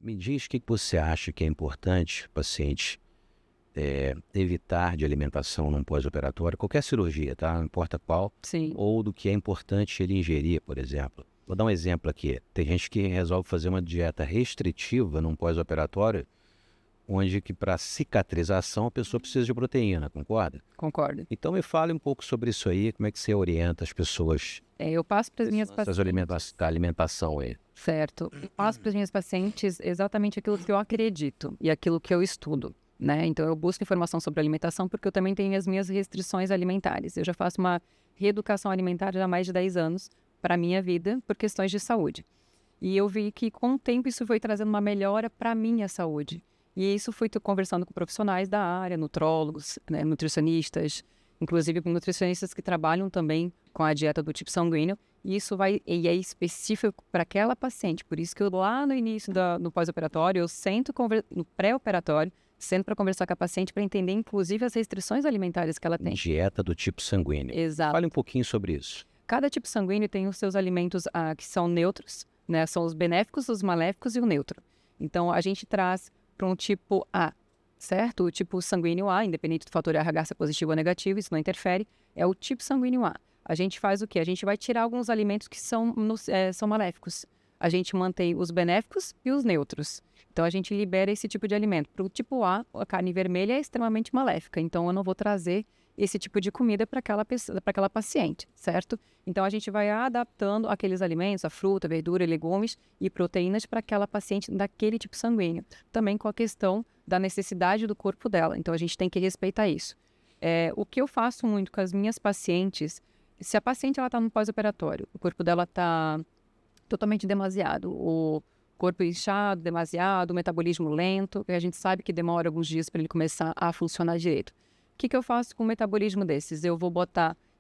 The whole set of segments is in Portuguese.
Me diz o que você acha que é importante o paciente evitar de alimentação num pós-operatório, qualquer cirurgia, tá? Não importa qual, Sim. ou do que é importante ele ingerir, por exemplo. Vou dar um exemplo aqui. Tem gente que resolve fazer uma dieta restritiva num pós-operatório, onde que para cicatrização a pessoa precisa de proteína, concorda? Concordo. Então me fale um pouco sobre isso aí, como é que você orienta as pessoas Eu passo para as minhas nessas pacientes. alimentação aí. Certo. Eu passo para as minhas pacientes exatamente aquilo que eu acredito e aquilo que eu estudo, né? Então, eu busco informação sobre alimentação porque eu também tenho as minhas restrições alimentares. Eu já faço uma reeducação alimentar já há mais de 10 anos para a minha vida por questões de saúde. E eu vi que, com o tempo, isso foi trazendo uma melhora para a minha saúde. E isso fui conversando com profissionais da área, nutrólogos, né, nutricionistas, inclusive com nutricionistas que trabalham também com a dieta do tipo sanguíneo. E isso e é específico para aquela paciente. Por isso que eu, lá no início no pós-operatório, eu sento no pré-operatório, sento para conversar com a paciente para entender, inclusive, as restrições alimentares que ela tem. Dieta do tipo sanguíneo. Exato. Fale um pouquinho sobre isso. Cada tipo sanguíneo tem os seus alimentos que são neutros, né? São os benéficos, os maléficos e o neutro. Então, a gente traz para um tipo A, certo? O tipo sanguíneo A, independente do fator RH ser positivo ou negativo, isso não interfere, é o tipo sanguíneo A. A gente faz o quê? A gente vai tirar alguns alimentos que são maléficos. A gente mantém os benéficos e os neutros. Então, a gente libera esse tipo de alimento. Para o tipo A carne vermelha é extremamente maléfica. Então, eu não vou trazer esse tipo de comida para aquela paciente, certo? Então, a gente vai adaptando aqueles alimentos, a fruta, verdura, legumes e proteínas para aquela paciente daquele tipo sanguíneo. Também com a questão da necessidade do corpo dela. Então, a gente tem que respeitar isso. O que eu faço muito com as minhas pacientes, se a paciente está no pós-operatório, o corpo dela está totalmente demasiado, o corpo inchado, demasiado, o metabolismo lento, e a gente sabe que demora alguns dias para ele começar a funcionar direito. O que eu faço com o metabolismo desses? Eu vou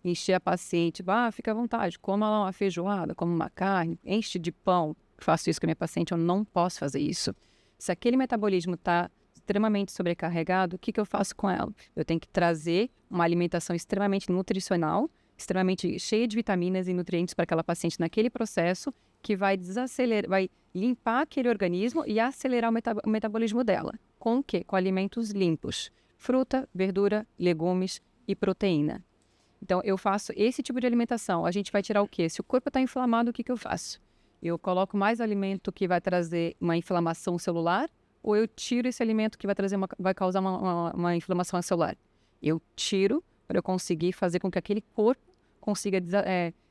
encher a paciente, fica à vontade, coma lá uma feijoada, coma uma carne, enche de pão. Faço isso com a minha paciente, eu não posso fazer isso. Se aquele metabolismo está extremamente sobrecarregado, o que eu faço com ela? Eu tenho que trazer uma alimentação extremamente nutricional, extremamente cheia de vitaminas e nutrientes para aquela paciente naquele processo, que vai vai limpar aquele organismo e acelerar o metabolismo dela. Com o quê? Com alimentos limpos. Fruta, verdura, legumes e proteína. Então, eu faço esse tipo de alimentação. A gente vai tirar o quê? Se o corpo está inflamado, o que eu faço? Eu coloco mais alimento que vai trazer uma inflamação celular, ou eu tiro esse alimento que vai causar uma inflamação celular? Eu tiro para eu conseguir fazer com que aquele corpo consiga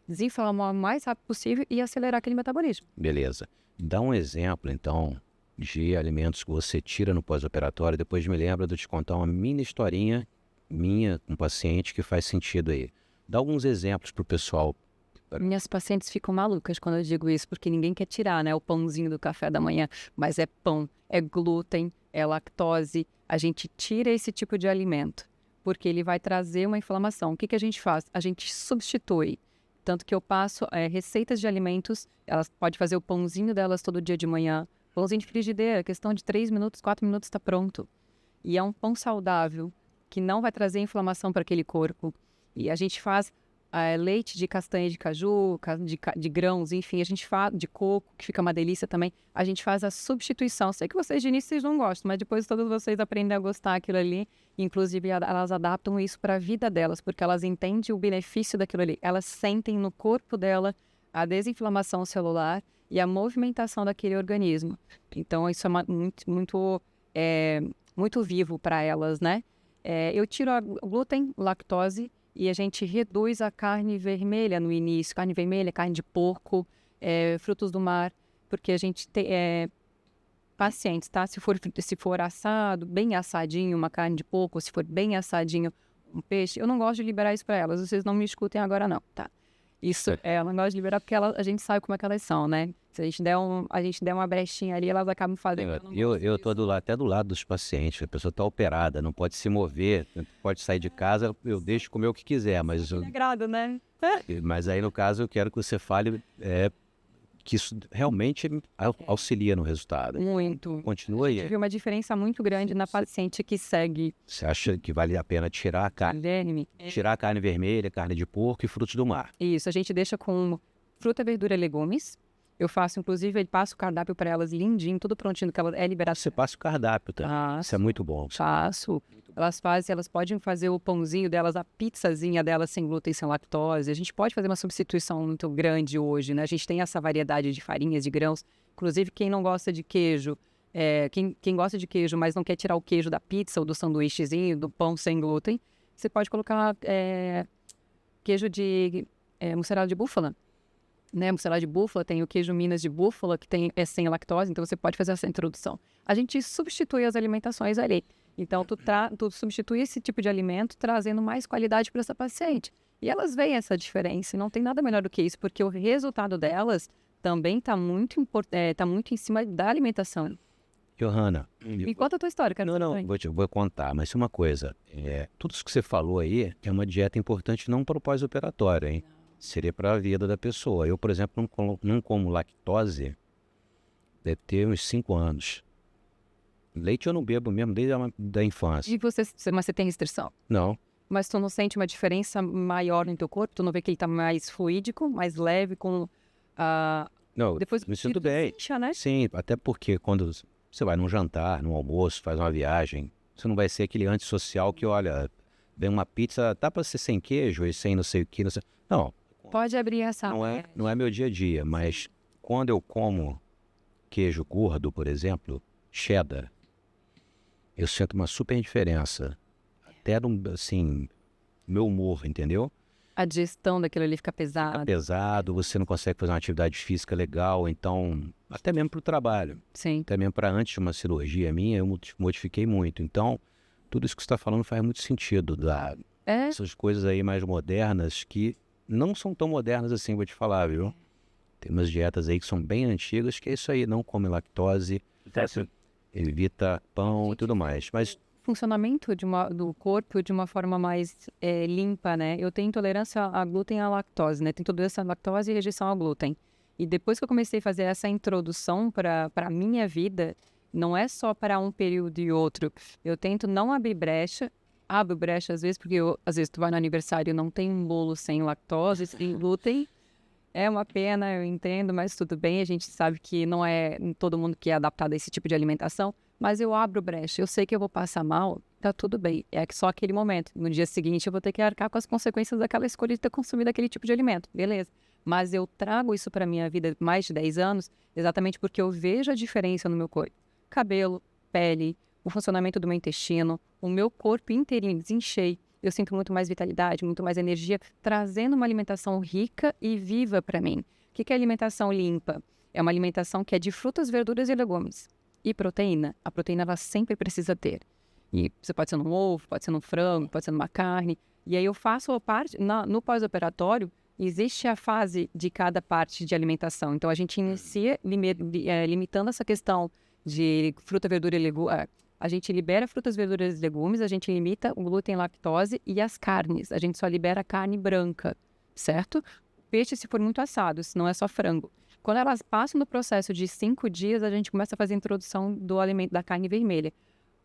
desinflamar o mais rápido possível e acelerar aquele metabolismo. Beleza. Dá um exemplo, então, de alimentos que você tira no pós-operatório. Depois me lembra de eu te contar uma mini historinha minha com um paciente que faz sentido aí. Dá alguns exemplos para o pessoal. Minhas pacientes ficam malucas quando eu digo isso, porque ninguém quer tirar, né, o pãozinho do café da manhã, mas é pão, é glúten, é lactose. A gente tira esse tipo de alimento, porque ele vai trazer uma inflamação. O que a gente faz? A gente substitui. Tanto que eu passo receitas de alimentos, elas podem fazer o pãozinho delas todo dia de manhã, pãozinho de frigideira, questão de 3 minutos, 4 minutos está pronto. E é um pão saudável, que não vai trazer inflamação para aquele corpo. E a gente faz leite de castanha de caju, de grãos, enfim, a gente faz de coco, que fica uma delícia também. A gente faz a substituição. Sei que vocês de início vocês não gostam, mas depois todos vocês aprendem a gostar daquilo ali. Inclusive, elas adaptam isso para a vida delas, porque elas entendem o benefício daquilo ali. Elas sentem no corpo dela a desinflamação celular e a movimentação daquele organismo. Então, isso é muito vivo para elas, né? Eu tiro o glúten, lactose, e a gente reduz a carne vermelha no início. Carne vermelha, carne de porco, frutos do mar, porque a gente tem pacientes, tá? Se for assado, bem assadinho, uma carne de porco, se for bem assadinho, um peixe, eu não gosto de liberar isso para elas. Vocês não me escutem agora não, tá? Isso, eu não gosto de liberar porque a gente sabe como é que elas são, né? Se a gente der uma brechinha ali, elas acabam fazendo. Eu estou até do lado dos pacientes. A pessoa está operada, não pode se mover, não pode sair de casa. Eu deixo comer o que quiser, mas Agrado, né? mas aí no caso eu quero que você fale que isso realmente auxilia no resultado. Muito. Continua aí. Tive uma diferença muito grande na paciente que segue. Você acha que vale a pena tirar a carne? Tirar a carne vermelha, carne de porco e frutos do mar. Isso, a gente deixa com fruta, verdura e legumes. Eu faço, inclusive, ele passa o cardápio para elas lindinho, tudo prontinho, que ela é liberada. Você passa o cardápio, tá? Isso é muito bom. Faço. Elas fazem, elas podem fazer o pãozinho delas, a pizzazinha delas sem glúten, sem lactose. A gente pode fazer uma substituição muito grande hoje, né? A gente tem essa variedade de farinhas, de grãos. Inclusive, quem não gosta de queijo, quem gosta de queijo, mas não quer tirar o queijo da pizza ou do sanduíchezinho, do pão sem glúten, você pode colocar queijo de mussarela de búfala. Né, mussarela de búfala, tem o queijo Minas de búfala, que é sem lactose, então você pode fazer essa introdução. A gente substitui as alimentações ali. Então, tu substitui esse tipo de alimento, trazendo mais qualidade para essa paciente. E elas veem essa diferença, e não tem nada melhor do que isso, porque o resultado delas também está muito em cima da alimentação. Johanna. Me conta a tua história, cara. Não, vou contar, mas uma coisa, tudo isso que você falou aí é uma dieta importante não para o pós-operatório, hein? Seria para a vida da pessoa. Eu, por exemplo, não como lactose, deve ter uns 5 anos. Leite eu não bebo mesmo desde da infância. Mas você tem restrição? Não. Mas tu não sente uma diferença maior no teu corpo? Tu não vê que ele tá mais fluídico, mais leve, com... Não, depois me sinto bem. Incha, né? Sim, até porque quando você vai num jantar, num almoço, faz uma viagem, você não vai ser aquele antissocial que, olha, vem uma pizza, dá para ser sem queijo e sem não sei o que, não sei... Não. Pode abrir essa... Não é meu dia a dia, mas quando eu como queijo gordo, por exemplo, cheddar, eu sinto uma super diferença. Até, assim, meu humor, entendeu? A digestão daquilo ali fica pesada. Fica pesado, você não consegue fazer uma atividade física legal, então, até mesmo para o trabalho. Sim. Até mesmo para antes de uma cirurgia minha, eu modifiquei muito. Então, tudo isso que você está falando faz muito sentido. Essas coisas aí mais modernas que não são tão modernas assim, vou te falar, viu? Tem umas dietas aí que são bem antigas, que é isso aí, não come lactose, evita pão e tudo mais. Mas funcionamento do corpo de uma forma mais limpa, né? Eu tenho intolerância a glúten e à lactose, né? Tenho intolerância à lactose e rejeição ao glúten. E depois que eu comecei a fazer essa introdução para a minha vida, não é só para um período e outro. Eu tento não abrir brecha. Abro brecha às vezes, porque às vezes tu vai no aniversário e não tem um bolo sem lactose, sem glúten. É uma pena, eu entendo, mas tudo bem. A gente sabe que não é todo mundo que é adaptado a esse tipo de alimentação. Mas eu abro brecha. Eu sei que eu vou passar mal, tá tudo bem. É só aquele momento. No dia seguinte eu vou ter que arcar com as consequências daquela escolha de ter consumido aquele tipo de alimento. Beleza. Mas eu trago isso para minha vida mais de 10 anos, exatamente porque eu vejo a diferença no meu corpo. Cabelo, pele, o funcionamento do meu intestino, o meu corpo inteirinho desinchei. Eu sinto muito mais vitalidade, muito mais energia, trazendo uma alimentação rica e viva para mim. O que é alimentação limpa? É uma alimentação que é de frutas, verduras e legumes. E proteína? A proteína ela sempre precisa ter. E você pode ser num ovo, pode ser num frango, pode ser numa carne. E aí eu faço a parte, no pós-operatório, existe a fase de cada parte de alimentação. Então a gente inicia limitando essa questão de fruta, verdura e legumes. A gente libera frutas, verduras e legumes, a gente limita o glúten, lactose e as carnes. A gente só libera a carne branca, certo? Peixe se for muito assado, se não é só frango. Quando elas passam no processo de 5 dias, a gente começa a fazer a introdução do alimento da carne vermelha.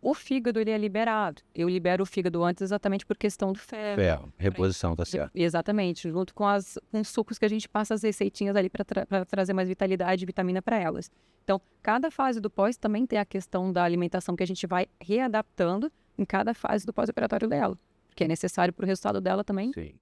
O fígado, ele é liberado. Eu libero o fígado antes exatamente por questão do ferro. Ferro, reposição, tá certo. Exatamente, junto com os sucos que a gente passa as receitinhas ali para trazer mais vitalidade e vitamina para elas. Então, cada fase do pós também tem a questão da alimentação que a gente vai readaptando em cada fase do pós-operatório dela, que é necessário para o resultado dela também. Sim.